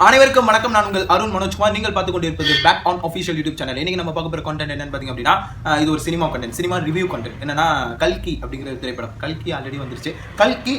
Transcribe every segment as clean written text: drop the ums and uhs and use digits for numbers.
அனைவருக்கும் வணக்கம். நான் உங்கள் அருண் மனோஜ்குமார். நீங்கள் பார்த்து கொண்டிருப்பது back on official YouTube channel. இன்னைக்கு நம்ம பார்க்க போற கண்டென்ட் என்னன்னு பாத்தீங்க அப்படின்னா, இது ஒரு cinema content, cinema review content. என்னன்னா, கல்கி அப்படிங்கிற திரைப்படம். கல்கி ஆல்ரெடி வந்துருச்சு. கல்கி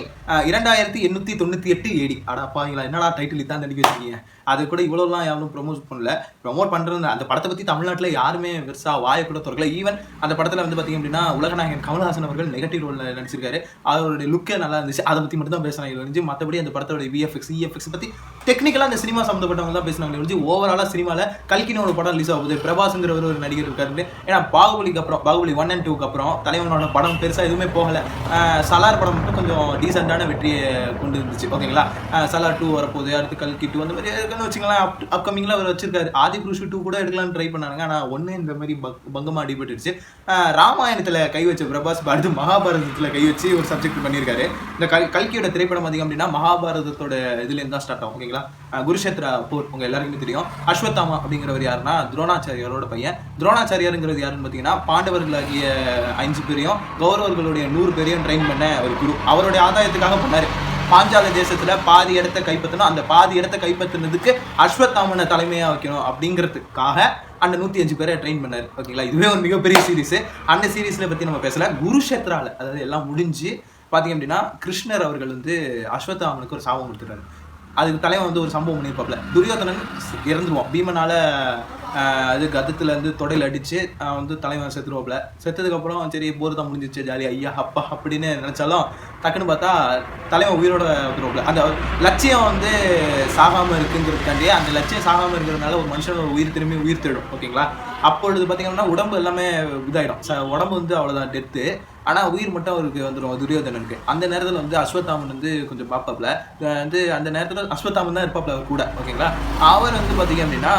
2898 ஏடி. அடப்பாங்களா, என்னடா டைட்டில் இதான் தண்டி வச்சிருக்கீங்க. அது கூட இவ்வளோலாம் யாரும் ப்ரொமோட் பண்ணல. ப்ரொமோட் பண்ணுறது அந்த படத்தை பற்றி தமிழ்நாட்டில் யாருமே பெருசா வாயை கூட திறக்கல. ஈவன் அந்த படத்தில் வந்து பார்த்தீங்க அப்படின்னா, உலகநாயகன் கமல்ஹாசன் அவர்கள் நெகட்டிவ் ரோலில் நடிச்சிருக்காரு. அவருடைய லுக்கே நல்லா இருந்துச்சு. அதை பற்றி மட்டும் தான் பேசினாங்க இருந்துச்சு. மற்றபடி அந்த படத்தோட விஎஃப்எக்ஸ் இஎஃப்எக்ஸ் பற்றி டெக்னிக்கலாக அந்த சினிமா சம்மந்தப்பட்டவங்க தான் பேசினாங்க இருந்துச்சு. ஓவராலாக சினிமாவில் கல்கின்னு ஒரு படம் ரிலீஸ் ஆகுது. பிரபாஸ்ங்கிற ஒரு நடிகர் இருக்காரு. ஏன்னா பாகுபலிக்கு அப்புறம், பாகுபலி 1 and 2க்கு அப்புறம் தலைவனோட படம் பெருசாக எதுவுமே போகலை. சலார் படம் மட்டும் கொஞ்சம் டீசெண்டான வெற்றியை கொண்டு இருந்துச்சு. ஓகேங்களா, சலார் 2 வரப்போகுது, அடுத்து கல்கி 2 அந்த மாதிரி வச்சுக்கலாம். அப்கமிங்ல அவர் வச்சிருக்காரு. ஆதிபுருஷ் 2 கூட எடுக்கலாம்னு ட்ரை பண்ணாங்க. ஆனா ஒண்ணு இந்த மாதிரி பங்கமா அடிபட்டுருச்சு. ராமாயணத்துல கை வச்ச பிரபாஸ் அடுத்து மகாபாரதத்துல கை வச்சு ஒரு சப்ஜெக்ட் பண்ணியிருக்காரு. இந்த கல்கியோட திரைப்படம் அதிகம் அப்படின்னா மகாபாரதத்தோட இதுல இருந்தா ஸ்டார்ட் ஆகும். ஓகேங்களா, குருஷேத்ரா போர் உங்க எல்லாருக்குமே தெரியும். அஸ்வத்தாமா அப்படிங்கிறவர் யாருன்னா துரோணாச்சாரியாரோட பையன். துரோணாச்சாரியாருங்கிறது யாருன்னு பாத்தீங்கன்னா, பாண்டவர்களாகிய 5 பேரையும் கௌரவர்களுடைய 100 பேரையும் ட்ரெயின் பண்ண ஒரு குரு. அவருடைய ஆதாயத்துக்காக பண்ணாரு. பாஞ்சால தேசத்துல பாதி இடத்த கைப்பற்றணும். அந்த பாதி இடத்த கைப்பற்றினதுக்கு அஸ்வத்தாமனை தலைமையா வைக்கணும் அப்படிங்கிறதுக்காக அந்த 105 பேரை ட்ரெயின் பண்ணாரு. ஓகேங்களா, இதுவே ஒரு மிகப்பெரிய சீரீஸ். அந்த சீரீஸ்ல பத்தி நம்ம பேசல. குருஷேத்ரால, அதாவது எல்லாம் முடிஞ்சு பாத்தீங்க அப்படின்னா, கிருஷ்ணர் அவர்கள் வந்து அஸ்வத்தாமனுக்கு ஒரு சாபம் கொடுத்துட்டாரு. அதுக்கு தலைவன் வந்து ஒரு சம்பவம் பண்ணியிருப்பாப்ல. துரியோதனன் இறந்துருவான். பீமனால அது கதத்துல இருந்து தொடையில் அடிச்சு வந்து தலைவன் செத்துருவாப்ல. செத்ததுக்கப்புறம் சரி போர் தான் முடிஞ்சிச்சு, ஜாலி ஐயா அப்பா அப்படின்னு நினைச்சாலும் டக்குன்னு பார்த்தா தலைவன் உயிரோட வந்துருவாப்ல. அந்த லட்சியம் வந்து சாகாம இருக்குங்கிறதுக்காண்டியே, அந்த லட்சியம் சாகாம இருக்கிறதுனால ஒரு மனுஷனோட உயிர் திரும்பி உயிர் தேடும். ஓகேங்களா, அப்பொழுது பார்த்தீங்கன்னா உடம்பு எல்லாமே இதாயிடும். உடம்பு வந்து அவ்வளோதான் டெத்து. ஆனால் உயிர் மட்டும் அவருக்கு வந்துடும் துரியோதனனுக்கு. அந்த நேரத்தில் வந்து அஸ்வத்தாமன் வந்து கொஞ்சம் பார்ப்பாப்ல. வந்து அந்த நேரத்தில் அஸ்வத்தாமன் தான் இருப்பாப்ல அவர் கூட. ஓகேங்களா, அவர் வந்து பார்த்தீங்க அப்படின்னா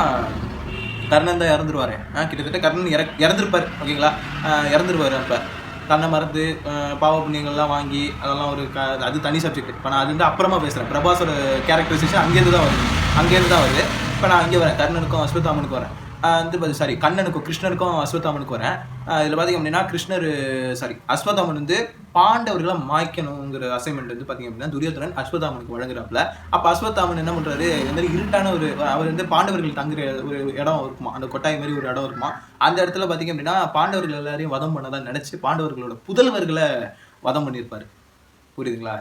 கர்ணன் தான் இறந்துருவாரு. கிட்டத்தட்ட கர்ணன் இறந்துருப்பார். ஓகேங்களா, இறந்துருவார். அப்போ தன்னை மறந்து பாவ புண்ணியங்கள்லாம் வாங்கி அதெல்லாம் ஒரு அது தனி சப்ஜெக்ட். இப்போ நான் அது வந்து அப்புறமா பேசுகிறேன். பிரபாஸோட கேரக்டரைசேஷன் அங்கேருந்து தான் வருது. இப்போ நான் அங்கே வரேன், கர்ணனுக்கும் அஸ்வத்தாமனுக்கு வரேன். சாரி, கண்ணனுக்கும் கிருஷ்ணருக்கும் அஸ்வத்தாமனுக்கு வரேன். இதில் பார்த்தீங்க அப்படின்னா அஸ்வத்தாமன் வந்து பாண்டவர்களை மாய்க்கணுங்கிற அசைன்மெண்ட் வந்து பார்த்தீங்க அப்படின்னா துரியோதனன் அஸ்வத்தாமனுக்கு வழங்குறாப்புல. அப்போ அஸ்வத்தாமன் என்ன பண்ணுறாரு, இந்த மாதிரி இருட்டான அவர் வந்து பாண்டவர்கள் தங்குற ஒரு இடம் இருக்குமா, அந்த கொட்டாய் மாதிரி ஒரு இடம் இருக்குமா. அந்த இடத்துல பார்த்தீங்க அப்படின்னா பாண்டவர்கள் எல்லாரையும் வதம் பண்ணதான் நினச்சி பாண்டவர்களோட புதல்வர்களை வதம் பண்ணியிருப்பாரு. புரியுதுங்களா?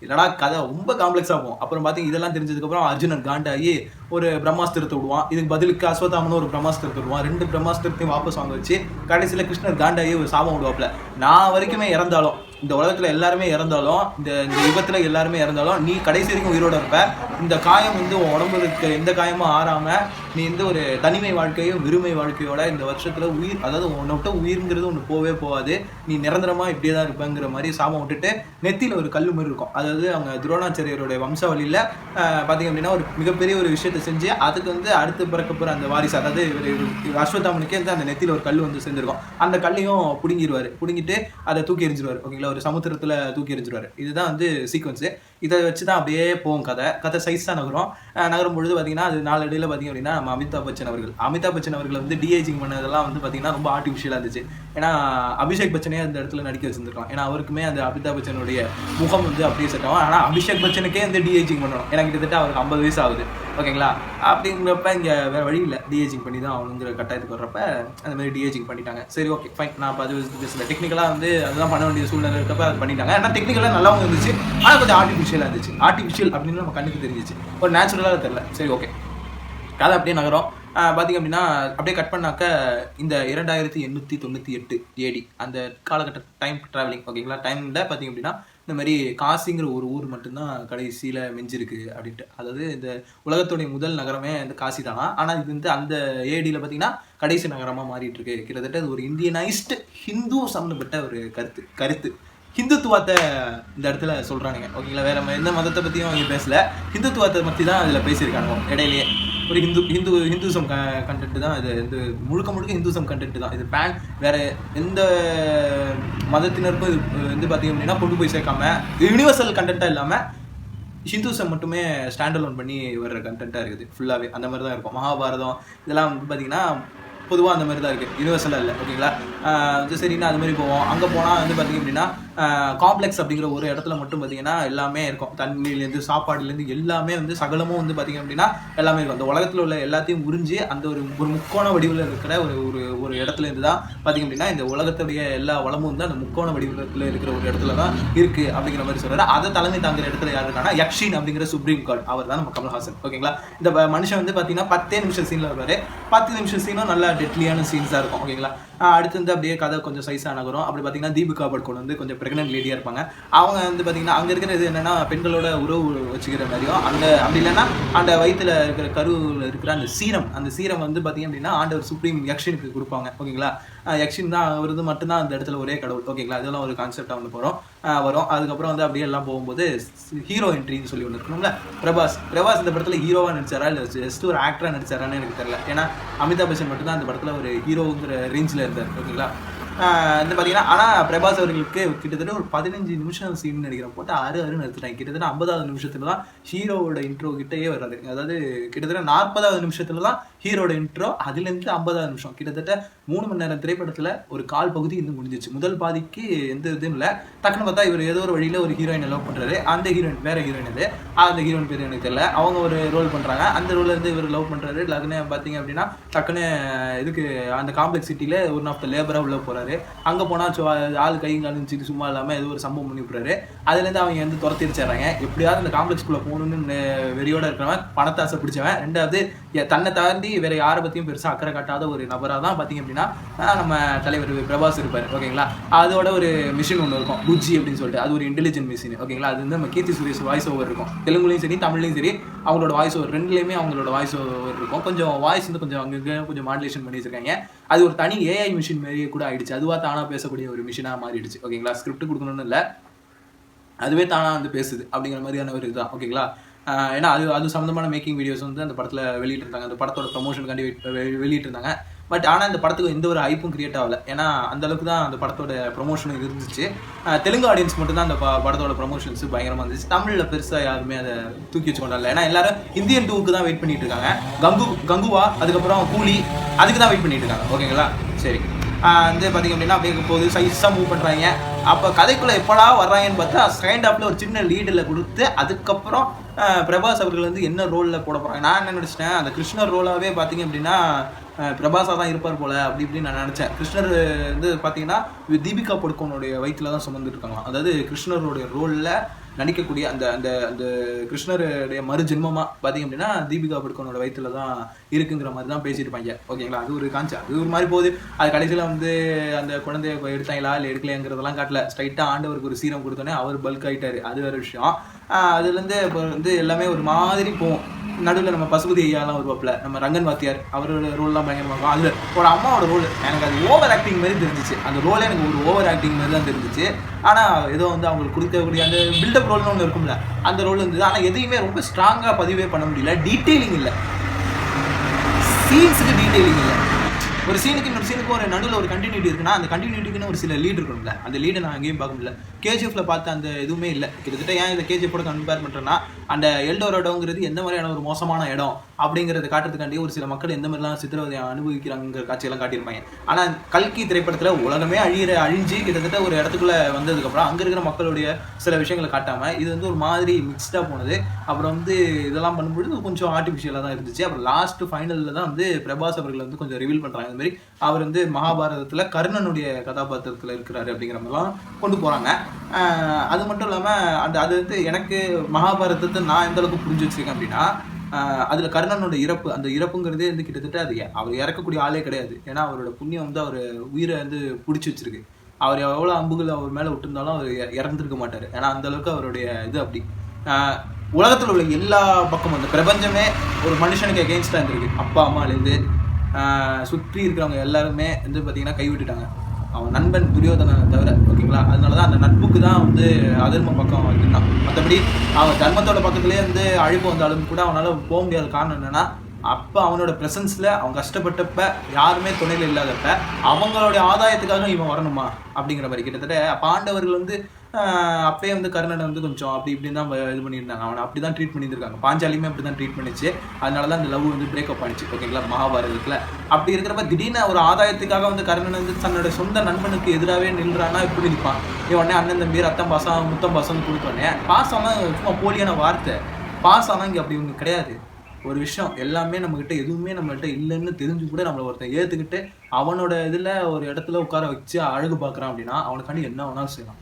இல்லடா கதை ரொம்ப காம்ப்ளெக்ஸாக போகும். அப்புறம் பார்த்தீங்க இதெல்லாம் தெரிஞ்சதுக்கப்புறம் அர்ஜுனன் காண்டாகி ஒரு பிரம்மாஸ்திரத்தை விடுவான். இதுக்கு பதிலுக்கு அஸ்வத்தாமனும் ஒரு பிரம்மாஸ்திரத்தை விடுவான். 2 பிரம்மாஸ்திரத்தையும் வாபஸ் வாங்க வச்சு கடைசியில் கிருஷ்ணர் காண்டாகி ஒரு சாபம் விடுவாப்புல. நான் வரைக்குமே இறந்தாலும், இந்த உலகத்தில் எல்லாருமே இறந்தாலும், இந்த யுகத்தில் எல்லாருமே இறந்தாலும், நீ கடைசி வரைக்கும் உயிரோட இருப்ப. இந்த காயம் வந்து உன் உடம்புக்கு எந்த காயமும் ஆறாமல் நீ வந்து ஒரு தனிமை வாழ்க்கையும் வெறுமை வாழ்க்கையோட இந்த வருஷத்தில் உயிர், அதாவது உன்னை விட்டு உயிர்ங்கிறது ஒன்று போவே போகாது, நீ நிரந்தரமாக இப்படியே தான் இருப்பேங்கிற மாதிரி சாபம் விட்டுட்டு நெத்தியில் ஒரு கல் மாதிரி இருக்கும். அதாவது அவங்க துரோணாச்சாரியருடைய வம்சாவளியில் பார்த்தீங்க அப்படின்னா ஒரு மிகப்பெரிய ஒரு விஷயத்தை செஞ்சு அதுக்கு வந்து அடுத்து பிறக்க போகிற அந்த வாரிசு, அதாவது அஸ்வத்தாமனுக்கே வந்து அந்த நெத்தியில் ஒரு கல் வந்து செஞ்சிருக்கும். அந்த கல்லையும் பிடுங்கிட்டு அதை தூக்கி எறிஞ்சிருவார். ஓகேங்களா, ஒரு சமுத்திரத்தில் தூக்கி எறிஞ்சிருவார். இதுதான் வந்து சீக்வன்ஸு. இதை வச்சு தான் அப்படியே போகும் கதை சைஸ் தான் நகரும் பொழுது பார்த்தீங்கன்னா, அது நாளடைவில் பார்த்தீங்க அப்படின்னா நம்ம அமிதாப் பச்சன் அவர்கள் வந்து டிஏஜிங் பண்ணதெல்லாம் வந்து பார்த்தீங்கன்னா ரொம்ப ஆர்டிஃபிஷியலாக இருந்துச்சு. ஏன்னா அபிஷேக் பச்சனே அந்த இடத்துல நடிக்க வச்சிருந்துருக்கலாம். ஏன்னா அவருக்குமே அந்த அமிதாப் பச்சனுடைய முகம் வந்து அப்படியே செட் ஆகும். ஆனால் அபிஷேக் பச்சனுக்கே வந்து டிஏஜிங் பண்ணணும். ஏன்னா கிட்டத்தட்ட அவருக்கு 50 வயசு ஆகுது. ஓகேங்களா, அப்படிங்கிறப்ப இங்கே வேறு வழி இல்லை, டிஏஜிங் பண்ணி தான் அவனுங்கிற கட்டாயத்துக்கு வர்றப்ப அந்த மாதிரி டிஏஜிங் பண்ணிட்டாங்க. சரி, ஓகே, ஃபைன். நான் அது பேசல. டெக்னிக்கலாக வந்து அதுதான் பண்ண வேண்டிய சூழ்நிலை இருக்கப்ப அது பண்ணிட்டாங்க. ஏன்னா டெக்னிக்கலாக நல்லாவும் இருந்துச்சு, ஆனால் கொஞ்சம் ஆர்டிஃபிஷியலாக இருந்துச்சு. ஆர்டிஃபிஷியல் அப்படின்னு நம்ம கண்ணுக்கு தெரிஞ்சிச்சு, ஒரு நேச்சுரலாக தெரியல. சரி, ஓகே, கதை அப்படியே நகரம். பார்த்திங்க அப்படின்னா அப்படியே கட் பண்ணாக்க இந்த 2898 ஏடி அந்த காலகட்ட டைம் ட்ராவலிங். ஓகேங்களா, டைமில் பார்த்திங்க அப்படின்னா இந்த மாதிரி காசிங்கிற ஒரு ஊர் மட்டும்தான் கடைசியில் மிஞ்சிருக்கு அப்படின்ட்டு. அதாவது இந்த உலகத்துடைய முதல் நகரமே இந்த காசி தானா. ஆனால் இது வந்து அந்த ஏடியில் பார்த்திங்கன்னா கடைசி நகரமாக மாறிட்டு இருக்கு. கிட்டத்தட்ட அது ஒரு இந்தியனைஸ்டு ஹிந்து சம்மந்தப்பட்ட ஒரு கருத்து ஹிந்துத்துவத்தை இந்த இடத்துல சொல்கிறானுங்க. ஓகேங்களா, வேற எந்த மதத்தை பற்றியும் அவங்க பேசல, ஹிந்துத்துவத்தை பற்றி தான் அதில் பேசியிருக்காங்க. இடையிலேயே ஒரு ஹிந்துசம் கண்டென்ட் தான் இது. இது முழுக்க ஹிந்துசம் கண்டென்ட் தான் இது. வேற எந்த மதத்தினருக்கும் இது வந்து பார்த்தீங்க அப்படின்னா கொண்டு போய் சேர்க்காம யூனிவர்சல் கண்டென்ட்டாக இல்லாமல் ஹிந்துசம் மட்டுமே ஸ்டாண்ட் அலோன் பண்ணி வர்ற கண்டென்ட்டாக இருக்குது. ஃபுல்லாகவே அந்த மாதிரி தான் இருக்கும். மகாபாரதம் இதெல்லாம் வந்து பார்த்தீங்கன்னா பொதுவாக அந்த மாதிரி தான் இருக்குது, யூனிவர்சலாக இல்லை. ஓகேங்களா, சரின்னா அது மாதிரி போவோம். அங்கே போனால் வந்து பார்த்திங்க அப்படின்னா காம்ப்ளெக்ஸ் அப்படிங்கிற ஒரு இடத்துல மட்டும் பார்த்தீங்கன்னா எல்லாமே இருக்கும். தண்ணியிலேருந்து சாப்பாடுலேருந்து எல்லாமே வந்து சகலமும் வந்து பார்த்தீங்க அப்படின்னா எல்லாமே இருக்கும். அந்த உலகத்தில் உள்ள எல்லாத்தையும் உறிஞ்சி அந்த ஒரு முக்கோண வடிவில் இருக்கிற ஒரு இடத்துல இருந்து தான் பார்த்தீங்க அப்படின்னா இந்த உலகத்துடைய எல்லா வளமும் வந்து அந்த முக்கோண வடிவத்தில் இருக்கிற ஒரு இடத்துல தான் இருக்குது அப்படிங்கிற மாதிரி சொல்கிறாரு. அதை தலைமை தாங்குற இடத்துல யார் இருக்கானா யக்ஷின் அப்படிங்கிற சுப்ரீம் கார்ட், அவர் தான் நம்ம கமல்ஹாசன். ஓகேங்களா, இந்த மனுஷன் வந்து பார்த்தீங்கன்னா 10 நிமிஷம் சீனில் வருவார். 10 நிமிஷம் சீனும் நல்லா டெட்லியான சீன்ஸாக இருக்கும். ஓகேங்களா, அடுத்து வந்து அப்படியே கதை கொஞ்சம் சைஸாக நகரும். அப்படி பார்த்தீங்கன்னா தீபிகா படுகோன் வந்து கொஞ்சம் பிரெக்னென்ட் லேடியாக இருப்பாங்க. அவங்க வந்து பார்த்தீங்கன்னா அங்கே இருக்கிறது என்னென்னா பெண்களோட உறவு வச்சுக்கிற மாதிரியும் அந்த அப்படி இல்லைன்னா அந்த வயிற்றில் இருக்கிற கருவில் இருக்கிற அந்த சீரம் வந்து பார்த்தீங்க அப்படின்னா ஆண்டவர் சுப்ரீம் யக்ஷனுக்கு கொடுப்பாங்க. ஓகேங்களா, யக்ஷின் தான் அவரது மட்டும்தான் அந்த இடத்துல ஒரே கடவுள். ஓகேங்களா, இதெல்லாம் ஒரு கான்செப்டாக வந்து வரும். அதுக்கப்புறம் வந்து அப்படியே எல்லாம் போகும்போது ஹீரோ என்ட்ரின்னு சொல்லி ஒன்று இருக்கணும்ல. பிரபாஸ் இந்த படத்தில் ஹீரோவாக நடிச்சாரா இல்லை ஜஸ்ட் ஒரு ஆக்டராக நடிச்சாரான்னு எனக்கு தெரியல. ஏன்னா அமிதாப் பச்சன் மட்டும்தான் அந்த படத்தில் ஒரு ஹீரோங்கிற ரேஞ்சில் இருந்தார். ஓகேங்களா, இந்த பார்த்தீங்கன்னா ஆனால் பிரபாஸ் அவர்களுக்கு கிட்டத்தட்ட ஒரு 15 நிமிஷம் சீன் நினைக்கிறேன் போட்டு அறுன்னு எடுத்துட்டாங்க. கிட்டத்தட்ட 50வது நிமிஷத்துல தான் ஹீரோவோட இன்ட்ரோ கிட்டேயே வர்றாரு. அதாவது கிட்டத்தட்ட 40வது நிமிஷத்துல தான் ஹீரோட இன்ட்ரோ. அதுலேருந்து 50வது நிமிஷம் கிட்டத்தட்ட 3 மணி நேரம் திரைப்படத்தில் ஒரு கால் பகுதி இன்னும் முடிஞ்சிச்சு. முதல் பாதிக்கு எந்த இதுவும் இல்லை. டக்குன்னு பார்த்தா இவர் ஏதோ ஒரு வழியில் ஒரு ஹீரோயினை லவ் பண்ணுறாரு. அந்த ஹீரோயின் வேற ஹீரோயின் அது, அந்த ஹீரோயின் பேர் எனக்கு தெரியல. அவங்க ஒரு ரோல் பண்ணுறாங்க. அந்த ரோல் இருந்து இவர் லவ் பண்ணுறாரு. டக்குன்னு பார்த்தீங்க அப்படின்னா டக்குன்னு இதுக்கு அந்த காம்ப்ளெக்சிட்டியில் ஒன் ஆஃப் த லேபராக உள்ள போகிறாரு. அங்கே போனால் ஆள் கை காலிச்சிட்டு சும்மா இல்லாமல் ஏதோ ஒரு சம்பவம் பண்ணி விட்றாரு. அதுலேருந்து அவங்க வந்து துரத்தி அடிச்சிடறாங்க. எப்படியாவது அந்த காம்ப்ளெக்ஸ்குள்ளே போகணுன்னு வெறியோட இருக்கிறவன், பணத்தாசை பிடிச்சவன். ரெண்டாவது தன்னை தாண்டி வேற யாரை பற்றியும் பெருசாக அக்கறை காட்டாத ஒரு நபராக தான் பார்த்தீங்க அப்படின்னா நம்ம தலைவர் பிரபாஸ் இருப்பார். ஓகேங்களா, அதோட ஒரு மிஷின் ஒன்று இருக்கும் புஜ்ஜி அப்படின்னு சொல்லிட்டு. அது ஒரு இன்டெலிஜென்ட் மிஷின். ஓகேங்களா, அது வந்து நம்ம கீர்த்தி சுரேஷ் வாய்ஸ் ஓவர் இருக்கும். தெலுங்குலையும் சரி தமிழ்லையும் சரி அவங்களோட வாய்ஸ் ஓவர் ரெண்டுலேயுமே அவங்களோட வாய்ஸ் ஓவர் இருக்கும். கொஞ்சம் வாய்ஸ் வந்து கொஞ்சம் அங்கங்கே கொஞ்சம் மாடுலேஷன் பண்ணி வச்சிருக்காங்க. அது ஒரு தனி ஏஐ மிஷின் மாதிரியே கூட ஆயிடுச்சு. அதுவாக தானாக பேசக்கூடிய ஒரு மிஷினாக மாறிடுச்சு. ஓகேங்களா, ஸ்கிரிப்ட் கொடுக்கணும்னு இல்லை, அதுவே தானாக வந்து பேசுது அப்படிங்கிற மாதிரியான ஒரு இதுதான். ஓகேங்களா, ஏன்னா அது சம்மந்தமான மேக்கிங் வீடியோஸ் வந்து அந்த படத்தில் வெளியிட்டிருந்தாங்க. அந்த படத்தோட ப்ரமோஷனுக்காண்டி வெளியிட்டிருந்தாங்க. பட் ஆனால் இந்த படத்துக்கு எந்த ஒரு ஹைப்பும் கிரியேட் ஆகலை. ஏன்னா அந்தளவுக்கு தான் அந்த படத்தோட ப்ரொமோஷனும் இருந்துச்சு. தெலுங்கு ஆடியன்ஸ் மட்டும்தான் அந்த படத்தோட ப்ரொமோஷன்ஸ் பயங்கரமாக இருந்துச்சு. தமிழில் பெருசாக யாருமே அதை தூக்கி வச்சு கொண்டாடல. ஏன்னா எல்லாரும் இந்தியன் 2க்கு தான் வெயிட் பண்ணிட்டு இருக்காங்க. கங்குவா அதுக்கப்புறம் கூலி அதுக்கு தான் வெயிட் பண்ணிட்டு இருக்காங்க. ஓகேங்களா, சரி வந்து பார்த்திங்க அப்படின்னா அப்படியே போது சைஸாக மூவ் பண்ணுறாங்க. அப்போ கதைக்குள்ளே எப்படா வர்றாங்கன்னு பார்த்தா ஸ்கைண்ட் ஆஃப்ல ஒரு சின்ன லீடில் கொடுத்து அதுக்கப்புறம் பிரபாஸ் அவர்கள் வந்து என்ன ரோலில் போட போகிறாங்க. நான் என்ன நினச்சிட்டேன், அந்த கிருஷ்ணர் ரோலாகவே பார்த்தீங்க அப்படின்னா பிரபாஸாக தான் இருப்பார் போல் அப்படி இப்படின்னு நான் நினச்சேன். கிருஷ்ணர் வந்து பார்த்தீங்கன்னா தீபிகா படுகோனுடைய வயிற்றில் தான் சுமந்துட்டு இருக்காங்களாம். அதாவது கிருஷ்ணருடைய ரோலில் நடிக்கக்கூடிய அந்த அந்த அந்த கிருஷ்ணருடைய மறுஜென்மமாக பார்த்தீங்க அப்படின்னா தீபிகா படுகோனோட வயிற்றில் தான் இருக்குங்கிற மாதிரி தான் பேசியிருப்பாங்க. ஓகேங்களா, அது ஒரு கான்செப்ட், அது ஒரு மாதிரி போகுது. அது கடைசியில் வந்து அந்த குழந்தைய எடுத்தாங்களா இல்லை எடுக்கலையாங்கிறதெல்லாம் காட்டல. ஸ்ட்ரைட்டாக ஆண்டவருக்கு ஒரு சீரம் கொடுத்தோன்னே அவர் பல்க் ஆகிட்டார். அது வேறு விஷயம். அதுலேருந்து இப்போ வந்து எல்லாமே ஒரு மாதிரி போகும். நடுவில் நம்ம பசுபதி ஐயாலாம் வருவாப்பில், நம்ம ரங்கன் வாத்தியார் அவரோட ரோல்லாம் பயங்கரமாக இருக்கும். அதில் ஒரு அம்மாவோட ரோல் எனக்கு அது ஓவர் ஆக்டிங் மாதிரி தெரிஞ்சிச்சு. அந்த ரோலே எனக்கு ஒரு ஓவர் ஆக்டிங் மாதிரி தான் தெரிஞ்சிச்சு. ஆனால் ஏதோ வந்து அவங்களுக்கு கொடுக்கக்கூடிய அந்த பில்டப் ரோல்னு ஒன்று இருக்கும்ல, அந்த ரோல் இருந்தது. ஆனால் எதையுமே ரொம்ப ஸ்ட்ராங்காக பதிவே பண்ண முடியல. டீட்டெயிலிங் இல்லை, சீன்ஸுக்கு டீட்டெயிலிங் இல்லை. ஒரு சீனுக்கு இன்னொரு சீனுக்கு ஒரு நடுவில் ஒரு கண்டினியூட்டி இருக்குன்னா அந்த கண்டினியூட்டிக்குன்னு ஒரு சில லீட் இருக்கணும்ல. அந்த லீடை நான் அங்கேயும் பார்க்க முடியல. கேஜிஎஃப்ல பார்த்த அந்த எதுவுமே இல்லை. கிட்டத்தட்ட ஏன் இந்த கேஜிஎஃபோட கம்பேர் பண்ணுறேன்னா அந்த எல்டோரோடோங்கிறது எந்த மாதிரியான ஒரு மோசமான இடம் அப்படிங்கிறத காட்டுறதுக்காண்டி ஒரு சில மக்கள் எந்த மாதிரிலாம் சித்திரவதை அனுபவிக்கிறாங்கிற காட்சியெல்லாம் காட்டியிருப்பாங்க. ஆனால் கல்கி திரைப்படத்தில் உலகமே அழிஞ்சு கிட்டத்தட்ட ஒரு இடத்துக்குள்ளே வந்ததுக்கப்புறம் அங்கே இருக்கிற மக்களுடைய சில விஷயங்களை காட்டாமல் இது வந்து ஒரு மாதிரி மிக்ஸ்டாக போனது. அப்புறம் வந்து இதெல்லாம் பண்ணும்போது கொஞ்சம் ஆர்டிஃபிஷியலாக தான் இருந்துச்சு. அப்புறம் லாஸ்ட் ஃபைனலில் தான் வந்து பிரபாஸ் அவர்கள் வந்து கொஞ்சம் ரிவீல் பண்ணுறாங்க. இந்த மாதிரி அவர் வந்து மகாபாரதத்தில் கர்ணனுடைய கதாபாத்திரத்தில் இருக்கிறாரு அப்படிங்கிற மாதிரிலாம் கொண்டு போகிறாங்க. அது மட்டும் இல்லாமல் அது வந்து எனக்கு மகாபாரதத்தை நான் எந்த அளவுக்கு புரிஞ்சு வச்சிருக்கேன் அப்படின்னா அதில் கர்ணனோட இறப்பு, அந்த இறப்புங்கிறதே வந்து கிட்டத்தட்ட அது அவர் இறக்கக்கூடிய ஆளே கிடையாது. ஏன்னா அவரோட புண்ணியம் வந்து அவர் உயிரை வந்து பிடிச்சி வச்சிருக்கு. அவர் எவ்வளோ அம்புகள் அவர் மேலே விட்டுருந்தாலும் அவர் இறந்துருக்க மாட்டார். ஏன்னா அந்த அளவுக்கு அவருடைய இது அப்படி. உலகத்தில் உள்ள எல்லா பக்கமும் அந்த பிரபஞ்சமே ஒரு மனுஷனுக்கு எகெயின்ஸ்டாக இருந்திருக்கு. அப்பா அம்மாலேருந்து சுற்றி இருக்கிறவங்க எல்லாருமே வந்து பார்த்தீங்கன்னா கைவிட்டுட்டாங்க. அவன் நண்பன் துரியோதனை தவிர. ஓகேங்களா, அதனால தான் அந்த நட்புக்கு தான் வந்து அதர்ம பக்கம் இருந்தான். மற்றபடி அவன் தர்மத்தோட பக்கத்துலேயே வந்து அழிப்பு வந்தாலும் கூட அவனால் போக முடியாத காரணம் என்னென்னா அப்போ அவனோட ப்ரெசன்ஸில் அவன் கஷ்டப்பட்டப்ப யாருமே துணையில் இல்லாதப்ப அவங்களுடைய ஆதாயத்துக்காக இவன் வரணுமா அப்படிங்கிற மாதிரி. கிட்டத்தட்ட பாண்டவர்கள் வந்து அப்பயே வந்து கர்ணனை வந்து கொஞ்சம் அப்படி இப்படின்னு தான் இது பண்ணியிருந்தாங்க. அவனை அப்படி தான் ட்ரீட் பண்ணியிருக்காங்க. பாஞ்சாலியுமே அப்படி தான் ட்ரீட் பண்ணிச்சு. அதனால தான் அந்த லவ் வந்து பிரேக்கப் ஆனிச்சு. ஓகேங்களா, மகாபாரதத்தில். அப்படி இருக்கிறப்ப திடீர்னு ஒரு ஆதாயத்துக்காக வந்து கர்ணன் வந்து தன்னோட சொந்த நண்பனுக்கு எதிராகவே நின்றான்னா இப்படி நிற்பான். உடனே அண்ணன் தம்பி ரத்தம் பாசம் முத்தம் பாசம்னு கொடுத்தோடனே பாசம்லாம் சும்மா போலியான வார்த்தை. பாசம்லாம் இங்கே அப்படி ஒன்று கிடையாது. ஒரு விஷயம் எல்லாமே நம்மகிட்ட எதுவுமே நம்மகிட்ட இல்லைன்னு தெரிஞ்சு கூட நம்மளை ஒருத்தன் ஏற்றுக்கிட்டு அவனோட இதில் ஒரு இடத்துல உட்கார வச்சு அழகு பார்க்குறான் அப்படின்னா அவனுக்காண்டி என்ன வேணாலும் செய்யலாம்.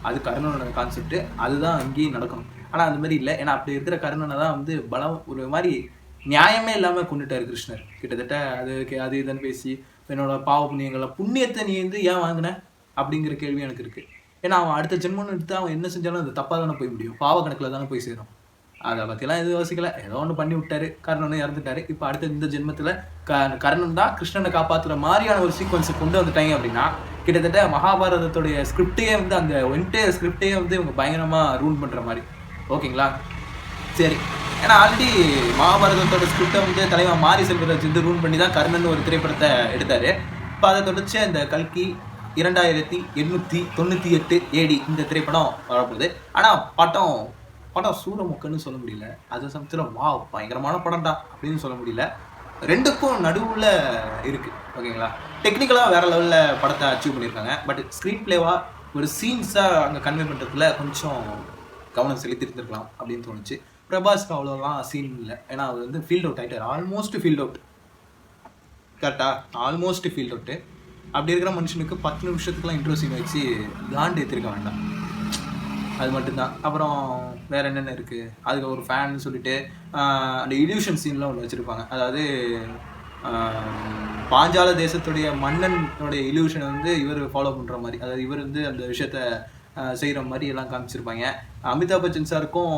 அது கர்ணனோட கான்செப்ட். அதுதான் அங்கேயும் நடக்கணும். ஆனால் அந்த மாதிரி இல்லை. ஏன்னா அப்படி இருக்கிற கர்ணனை தான் வந்து பலம் ஒரு மாதிரி நியாயமே இல்லாமல் கொண்டுட்டார் கிருஷ்ணர். கிட்டத்தட்ட அது இதுன்னு பேசி என்னோட பாவ புண்ணியத்தை நீ வந்து ஏன் வாங்கின அப்படிங்கிற கேள்வி எனக்கு இருக்குது. ஏன்னா அவன் அடுத்த ஜென்மம்னு எடுத்து அவன் என்ன செஞ்சாலும் அது தப்பாக தானே போய் முடியும். பாவ கணக்கில் தானே போய் சேரும். அதை பற்றிலாம் எதுவும் யோசிக்கல. ஏதோ ஒன்று பண்ணி விட்டாரு. கர்ணனும் இறந்துட்டாரு. இப்போ அடுத்த இந்த ஜென்மத்தில் கர்ணன் தான் கிருஷ்ணனை காப்பாற்றுற மாதிரியான ஒரு சீக்வன்ஸை கொண்டு வந்துட்டாங்க அப்படின்னா கிட்டத்தட்ட மகாபாரதத்துடைய ஸ்கிரிப்டையே வந்து அந்த என்டையர் ஸ்கிரிப்டையே வந்து இவங்க பயங்கரமாக ரூல் பண்ணுற மாதிரி. ஓகேங்களா, சரி. ஏன்னா ஆல்ரெடி மகாபாரதத்தோட ஸ்கிரிப்டை வந்து தலைவன் மாரி செல்வராஜ் வந்து ரூல் பண்ணி தான் கர்ணன் ஒரு திரைப்படத்தை எடுத்தார். இப்போ அதை தொடர்ச்சி இந்த கல்கி 2898 AD இந்த திரைப்படம் வரப்போகுது. ஆனால் படம் சூரமுக்கன்னு சொல்ல முடியல. அது சமயத்தில் பயங்கரமான படம்டா அப்படின்னு சொல்ல முடியல. ரெண்டுக்கும் நடுவில் இருக்குது. ஓகேங்களா, டெக்னிக்கலாக வேறு லெவலில் படத்தை அச்சீவ் பண்ணியிருக்காங்க. பட் ஸ்க்ரீன் பிளேவாக ஒரு சீன்ஸாக அங்கே கன்வே பண்ணுறதுல கொஞ்சம் கவனம் செலுத்திருந்துருக்கலாம் அப்படின்னு தோணுச்சு. பிரபாஸ்க்கு அவ்வளோலாம் சீன் இல்லை. ஏன்னா அவர் வந்து ஃபீல்ட் அவுட் ஆகிட்டார். Almost field out. கரெக்டாக ஆல்மோஸ்ட் ஃபீல்ட் அவுட்டு. அப்படி இருக்கிற மனுஷனுக்கு 10 நிமிஷத்துக்குலாம் இன்ட்ரோ சீன் வச்சு காண்டு ஏற்றிருக்க வேண்டாம். அது மட்டும்தான். அப்புறம் வேறு என்னென்ன இருக்குது, அதுக்கு ஒரு ஃபேன்னு சொல்லிட்டு அந்த இல்யூஷன் சீன்லாம் ஒன்று வச்சுருப்பாங்க. அதாவது பாஞ்சால தேசத்துடைய மன்னனுடைய இல்யூஷனை வந்து இவர் ஃபாலோ பண்ணுற மாதிரி, அதாவது இவர் வந்து அந்த விஷயத்த செய்கிற மாதிரி எல்லாம் காமிச்சிருப்பாங்க. அமிதாப் பச்சன் சாருக்கும்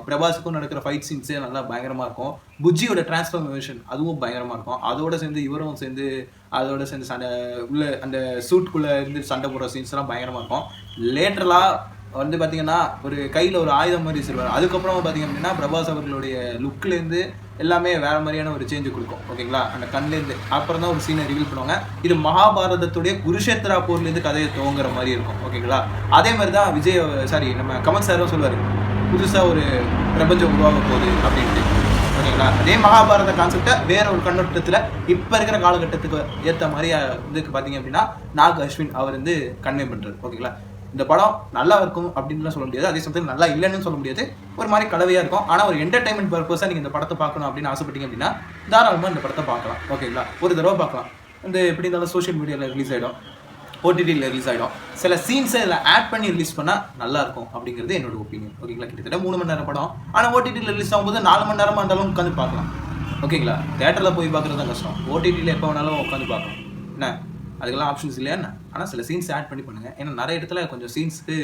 பிரபாஸுக்கும் நடக்கிற ஃபைட் சீன்ஸே நல்லா பயங்கரமாக இருக்கும். புஜ்ஜியோட டிரான்ஸ்ஃபர்மேஷன் அதுவும் பயங்கரமாக இருக்கும். அதோடு சேர்ந்து இவரும் சேர்ந்து அதோட சேர்ந்து சண்டை உள்ள அந்த சூட்குள்ளே இருந்து சண்டை போடுற சீன்ஸ்லாம் பயங்கரமாக இருக்கும். லேட்டரலாக வந்து பார்த்தீங்கன்னா ஒரு கையில் ஒரு ஆயுதம் மாதிரி வச்சிருவார். அதுக்கப்புறம் பார்த்தீங்க அப்படின்னா பிரபாஸ் அவர்களுடைய லுக்லேருந்து எல்லாமே வேறு மாதிரியான ஒரு சேஞ்சு கொடுக்கும். ஓகேங்களா, அந்த கண்லேருந்து அப்புறம் தான் ஒரு சீனை ரிவீல் பண்ணுவாங்க. இது மகாபாரதத்துடைய குருஷேத்ரா போர்லேருந்து கதையை துவங்குற மாதிரி இருக்கும். ஓகேங்களா, அதே மாதிரி தான் நம்ம கமல் சாரும் சொல்லுவார், புதுசாக ஒரு பிரபஞ்சம் உருவாக போகுது அப்படின்ட்டு. ஓகேங்களா, அதே மகாபாரத கான்செப்டை வேற ஒரு கண்ணோட்டத்தில் இப்போ இருக்கிற காலகட்டத்துக்கு ஏற்ற மாதிரி வந்து பார்த்தீங்க அப்படின்னா நாக் அஸ்வின் அவர் வந்து கன்வே பண்ணுறாரு. ஓகேங்களா, இந்த படம் நல்லா இருக்கும் அப்படின்லாம் சொல்ல முடியாது. அதே சமயத்தில் நல்லா இல்லைன்னு சொல்ல முடியாது. ஒரு மாதிரி கலவையாக இருக்கும். ஆனால் ஒரு என்டர்டைன்மெண்ட் பர்பஸாக நீங்கள் இந்த படத்தை பார்க்கணும் அப்படின்னு ஆசைப்பட்டீங்க அப்படின்னா தாராளமாக இந்த படத்தை பார்க்கலாம். ஓகேங்களா, ஒரு தடவை பார்க்கலாம். இந்த எப்படி இருந்தாலும் சோஷியல் மீடியாவில் ரிலீஸ் ஆகிடும், OTTயில் ரிலீஸ் ஆகிடும். சில சீன்ஸை இதில் ஆட் பண்ணி ரிலீஸ் பண்ணால் நல்லாயிருக்கும் அப்படிங்கிறது என்னோட ஒப்பீனியன். ஓகேங்களா, கிட்டத்தட்ட 3 மணி நேரம் படம். ஆனால் OTTயில் ரிலீஸ் ஆகும்போது 4 மணி நேரமாக இருந்தாலும் உட்காந்து பார்க்கலாம். ஓகேங்களா, தேட்டரில் போய் பார்க்குறது தான் கஷ்டம். OTTயில் எப்போ வேணாலும் உட்காந்து பார்க்கலாம். என்ன அதுக்கெல்லாம் ஆப்ஷன்ஸ் இல்லையா என்ன? ஆனால் சில சீன்ஸ் ஆட் பண்ணி பண்ணுங்கள். ஏன்னா நிறைய இடத்துல கொஞ்சம் சீன்ஸுக்கு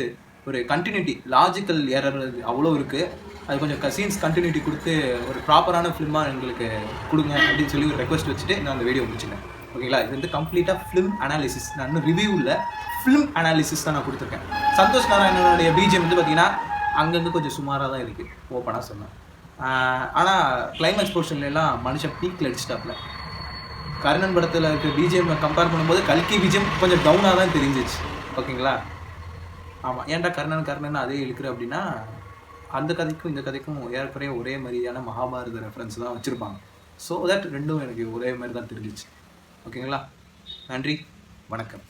ஒரு கண்டினியூட்டி, லாஜிக்கல் எரர் அவ்வளோ இருக்குது. அது கொஞ்சம் சீன்ஸ் கண்டினியூட்டி கொடுத்து ஒரு ப்ராப்பரான ஃபிலிமாக எங்களுக்கு கொடுங்க அப்படின்னு சொல்லி ஒரு ரெக்வஸ்ட் வச்சுட்டு நான் அந்த வீடியோ முடிச்சுட்டேன். ஓகேங்களா, இது வந்து கம்ப்ளீட்டாக ஃபிலிம் அனாலிசிஸ். நான் இன்னும் ரிவ்யூவில் ஃபிலிம் அனாலிசிஸ் தான் நான் கொடுத்துருக்கேன். சந்தோஷ் நாராயணனுடைய பிஜிஎம் வந்து பார்த்தீங்கன்னா அங்கேருந்து கொஞ்சம் சுமாராக தான் இருக்குது, ஓப்பனாக சொன்னேன். ஆனால் கிளைமேக்ஸ் போர்ஷன்லாம் மனுஷன் பீக்கில் அடிச்சிட்டாப்புல. கர்ணன் படத்தில் இருக்க பிஜிஎம் கம்பேர் பண்ணும்போது கல்கி பிஜிஎம் கொஞ்சம் டவுனாக தான் தெரிஞ்சிச்சு. ஓகேங்களா, ஆமாம். ஏன்டா கர்ணன் அதே இழுக்கிற அப்படின்னா அந்த கதைக்கும் இந்த கதைக்கும் ஏறக்குறைய ஒரே மாதிரியான மகாபாரத ரெஃபரன்ஸ் தான் வச்சுருப்பாங்க. ஸோ தட் ரெண்டும் எனக்கு ஒரே மாதிரி தான் தெரிஞ்சிச்சு. ஓகேங்களா, நன்றி, வணக்கம்.